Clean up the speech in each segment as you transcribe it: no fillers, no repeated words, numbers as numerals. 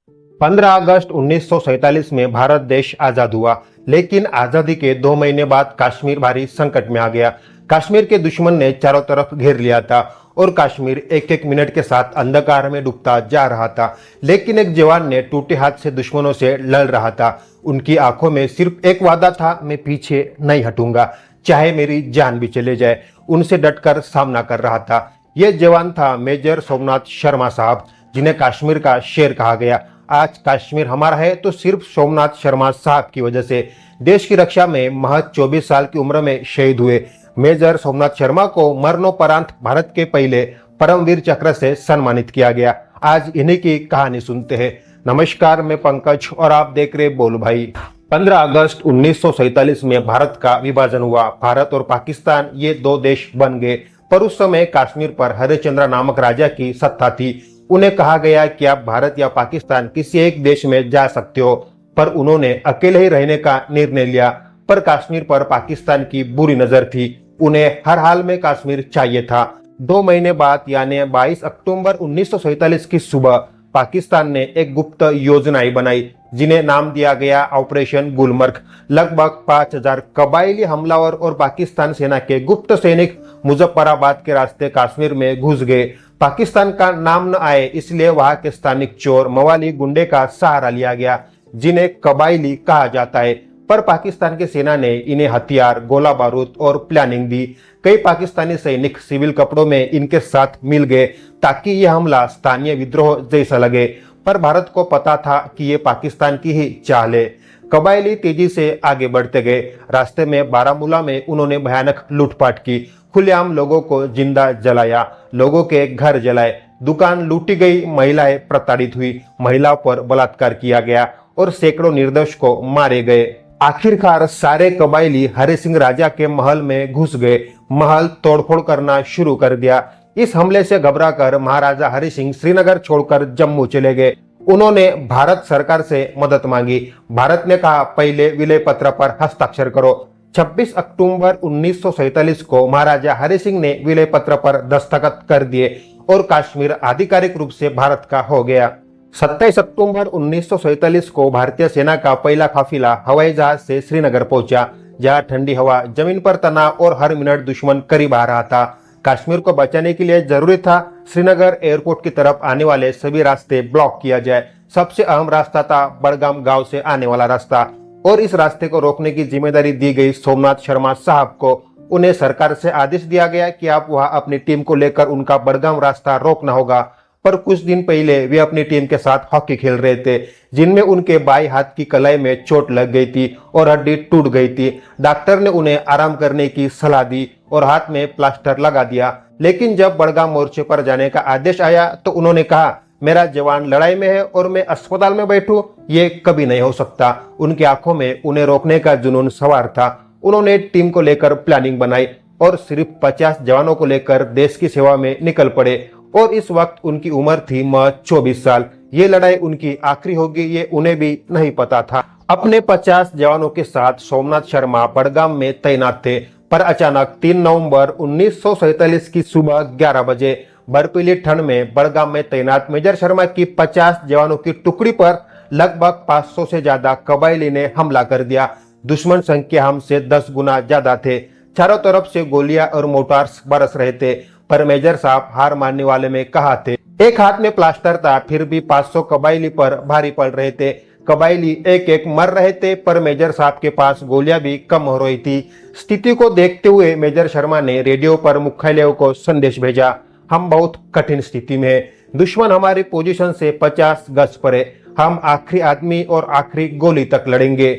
15 अगस्त 1947 में भारत देश आजाद हुआ, लेकिन आजादी के 2 महीने बाद कश्मीर भारी संकट में आ गया। कश्मीर के दुश्मन ने चारों तरफ घेर लिया था और कश्मीर एक एक मिनट के साथ अंधकार में डूबता जा रहा था। लेकिन एक जवान ने टूटे हाथ से दुश्मनों से लड़ रहा था। उनकी आंखों में सिर्फ एक वादा था, मैं पीछे नहीं हटूंगा, चाहे मेरी जान भी चले जाए। उनसे डटकर सामना कर रहा था। यह जवान था मेजर सोमनाथ शर्मा साहब, जिन्हें कश्मीर का शेर कहा गया। आज कश्मीर हमारा है तो सिर्फ सोमनाथ शर्मा साहब की वजह से। देश की रक्षा में महज 24 साल की उम्र में शहीद हुए मेजर सोमनाथ शर्मा को मरणोपरांत भारत के पहले परमवीर चक्र से सम्मानित किया गया। आज इन्हीं की कहानी सुनते हैं। नमस्कार, मैं पंकज और आप देख रहे बोल भाई। 15 अगस्त 1947 में भारत का विभाजन हुआ। भारत और पाकिस्तान ये दो देश बन गए, पर उस समय कश्मीर पर हरिश्चंद्र नामक राजा की सत्ता थी। उन्हें कहा गया कि आप भारत या पाकिस्तान किसी एक देश में जा सकते हो, पर उन्होंने अकेले ही रहने का निर्णय लिया। पर कश्मीर पर पाकिस्तान की बुरी नजर थी। उन्हें हर हाल में कश्मीर चाहिए था। 2 महीने बाद यानी 22 अक्टूबर 1947 की सुबह पाकिस्तान ने एक गुप्त योजना बनाई, जिन्हें नाम दिया गया ऑपरेशन गुलमर्ग। लगभग 5000 कबायली हमलावर और पाकिस्तान सेना के गुप्त सैनिक मुजफ्फराबाद के रास्ते कश्मीर में घुस गए। पाकिस्तान का नाम न आए इसलिए वहां के स्थानिक चोर मवाली गुंडे का सहारा लिया गया, जिन्हें कबायली कहा जाता है। पर पाकिस्तान की सेना ने इन्हें हथियार, गोला बारूद और प्लानिंग दी। कई पाकिस्तानी सैनिक सिविल कपड़ों में इनके साथ मिल गए ताकि यह हमला स्थानीय विद्रोह जैसा लगे। पर भारत को पता था कि ये पाकिस्तान की ही चाल है। कबायली तेजी से आगे बढ़ते गए। रास्ते में बारामूला में उन्होंने भयानक लूटपाट की। खुलेआम लोगों को जिंदा जलाया, लोगों के घर जलाए, दुकान लूटी गई, महिलाएं प्रताड़ित हुई, महिलाओं पर बलात्कार किया गया और सैकड़ों निर्दोष को मारे गए। आखिरकार सारे कबायली हरि सिंह राजा के महल में घुस गए। महल तोड़फोड़ करना शुरू कर दिया। इस हमले से घबराकर महाराजा हरि सिंह श्रीनगर छोड़कर जम्मू चले गए। उन्होंने भारत सरकार से मदद मांगी। भारत ने कहा, पहले विलय पत्र पर हस्ताक्षर करो। 26 अक्टूबर 1947 को महाराजा हरि सिंह ने विलय पत्र पर दस्तखत कर दिए और कश्मीर आधिकारिक रूप से भारत का हो गया। 27 अक्टूबर 1947 को भारतीय सेना का पहला काफिला हवाई जहाज से श्रीनगर पहुंचा, जहां ठंडी हवा, जमीन पर तनाव और हर मिनट दुश्मन करीब आ रहा था। कश्मीर को बचाने के लिए जरूरी था श्रीनगर एयरपोर्ट की तरफ आने वाले सभी रास्ते ब्लॉक किया जाए। सबसे अहम रास्ता था बड़गाम गांव से आने वाला रास्ता, और इस रास्ते को रोकने की जिम्मेदारी दी गई सोमनाथ शर्मा साहब को। उन्हें सरकार से आदेश दिया गया कि आप वहां अपनी टीम को लेकर उनका बड़गाम रास्ता रोकना होगा। पर कुछ दिन पहले वे अपनी टीम के साथ हॉकी खेल रहे थे, जिनमें उनके बाएं हाथ की कलाई में चोट लग गई थी और हड्डी टूट गई थी। डॉक्टर ने उन्हें आराम करने की सलाह दी और हाथ में प्लास्टर लगा दिया। लेकिन जब बड़गाम मोर्चे पर जाने का आदेश आया तो उन्होंने कहा, मेरा जवान लड़ाई में है और मैं अस्पताल में बैठूं, ये कभी नहीं हो सकता। उनकी आंखों में उन्हें रोकने का जुनून सवार था। उन्होंने टीम को लेकर प्लानिंग बनाई और सिर्फ 50 जवानों को लेकर देश की सेवा में निकल पड़े। और इस वक्त उनकी उम्र थी महज 24 साल। ये लड़ाई उनकी आखिरी होगी, ये उन्हें भी नहीं पता था। अपने 50 जवानों के साथ सोमनाथ शर्मा बड़गाम में तैनात थे। पर अचानक 3 नवंबर 1947 की सुबह 11 बजे बर्फीली ठंड में बड़गाम में तैनात मेजर शर्मा की 50 जवानों की टुकड़ी पर लगभग 500 से ज्यादा कबायली ने हमला कर दिया। दुश्मन संख्या हमसे 10 गुना ज्यादा थे। चारों तरफ से गोलियां और मोटार्स बरस रहे थे। पर मेजर साहब हार मानने वाले में कहा थे। एक हाथ में प्लास्टर था, फिर भी 500 कबायली पर भारी पड़ रहे थे। कबायली एक एक मर रहे थे, पर मेजर साहब के पास गोलियां भी कम हो रही थी। स्थिति को देखते हुए मेजर शर्मा ने रेडियो पर मुख्यालय को संदेश भेजा, हम बहुत कठिन स्थिति में हैं। दुश्मन हमारी पोजीशन से 50 गज पर है। हम आखिरी आदमी और आखिरी गोली तक लड़ेंगे।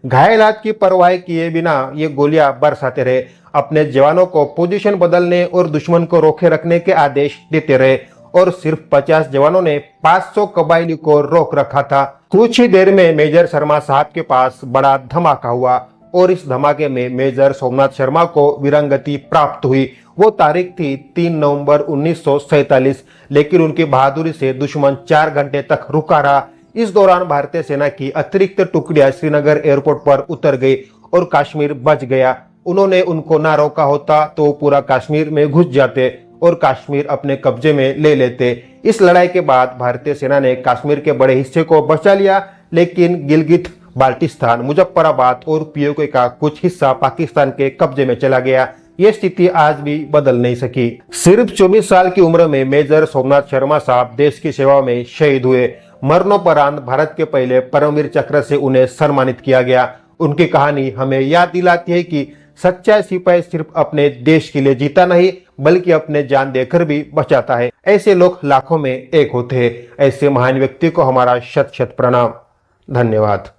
घायल हाथ की परवाह किए बिना ये गोलियां बरसाते रहे। अपने जवानों को पोजीशन बदलने और दुश्मन को रोके रखने के आदेश देते रहे। और सिर्फ 50 जवानों ने 500 कबायली को रोक रखा था। कुछ ही देर में मेजर शर्मा साहब के पास बड़ा धमाका हुआ और इस धमाके में मेजर सोमनाथ शर्मा को वीरंगति प्राप्त हुई। वो तारीख थी 3 नवंबर 1947। लेकिन उनकी बहादुरी से दुश्मन 4 घंटे तक रुका रहा। इस दौरान भारतीय सेना की अतिरिक्त टुकड़ियां श्रीनगर एयरपोर्ट पर उतर गई और कश्मीर बच गया। उन्होंने उनको ना रोका होता तो पूरा कश्मीर में घुस जाते और कश्मीर अपने कब्जे में ले लेते। इस लड़ाई के बाद भारतीय सेना ने कश्मीर के बड़े हिस्से को बचा लिया, लेकिन गिलगित बाल्टिस्तान, मुजफ्फराबाद और पीओके का कुछ हिस्सा पाकिस्तान के कब्जे में चला गया। ये स्थिति आज भी बदल नहीं सकी। सिर्फ 24 साल की उम्र में मेजर सोमनाथ शर्मा साहब देश की सेवा में शहीद हुए। मरणोपरांत भारत के पहले परमवीर चक्र से उन्हें सम्मानित किया गया। उनकी कहानी हमें याद दिलाती है कि सच्चा सिपाही सिर्फ अपने देश के लिए जीता नहीं, बल्कि अपने जान देकर भी बचाता है। ऐसे लोग लाखों में एक होते हैं। ऐसे महान व्यक्ति को हमारा शत शत प्रणाम। धन्यवाद।